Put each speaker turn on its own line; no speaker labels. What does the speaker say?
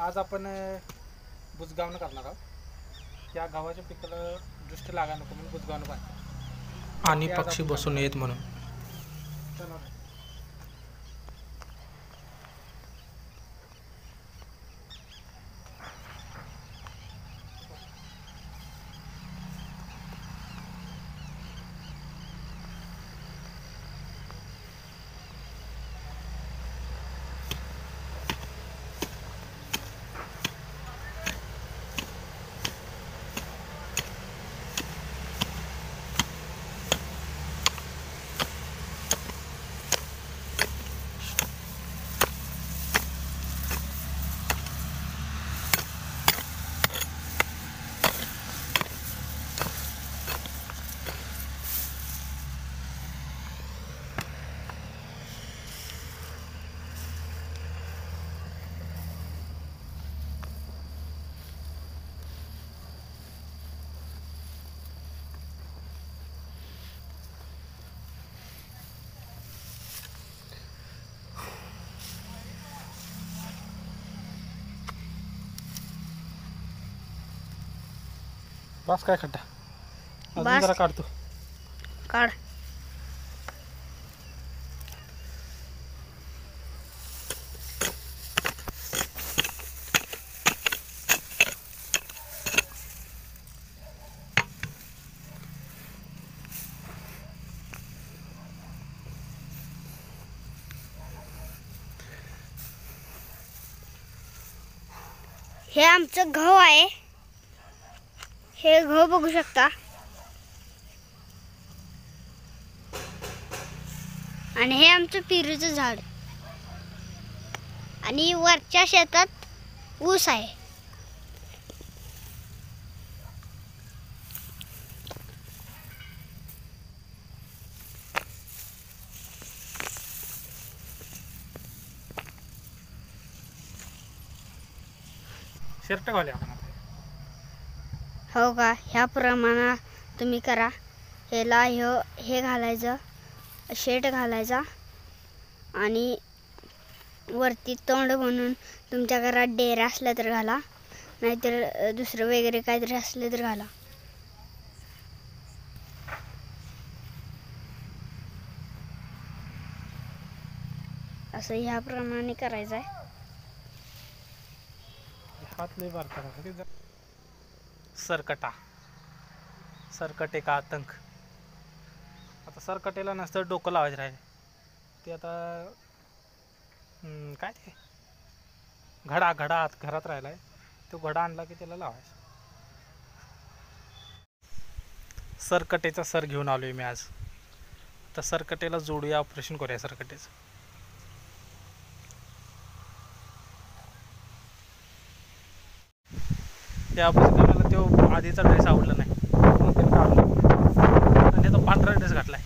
आज आपण बुजगावणं करणार आहोत. या गावाच्या पिकाला दृष्टी लागा नको म्हणून बुजगावणं बांधतो
आणि पक्षी बसून येत म्हणून.
चला बस काय खड्डा अजून जरा काढतो.
काढ. हे आमचं गहू आहे. हे गहू बघू शकता. आणि हे आमचं पेरूचं झाड. आणि वरच्या शेतात ऊस आहे.
शर्ट घाले आपण आता.
हो का? ह्या प्रमाणात तुम्ही करा. ह्याला हे घालायचं, शर्ट घालायचा आणि वरती तोंड म्हणून तुमच्या घरात डेरा असला तर घाला, नाहीतर दुसरं वगैरे काहीतरी असलं तर घाला. असं ह्याप्रमाणे करायचं आहे.
हात लय बारका झाला. सरकटा, सरकटे का आतंक. आता सरकटेला नसतं डोकं लावायचं राहिले. ते आता काय ते घडा आत घरात राहिला आहे. तो घडा आणला की त्याला लावायचा. सरकटेचा सर घेऊन आलोय मी आज. तर सरकटेला जोडूया, ऑपरेशन करूया सरकटेचं. त्या ऑपरेशन करायला तो आधीचा ड्रेस आवडला नाही, मग त्याला काढून आणि तो पांढरा ड्रेस घातलाय.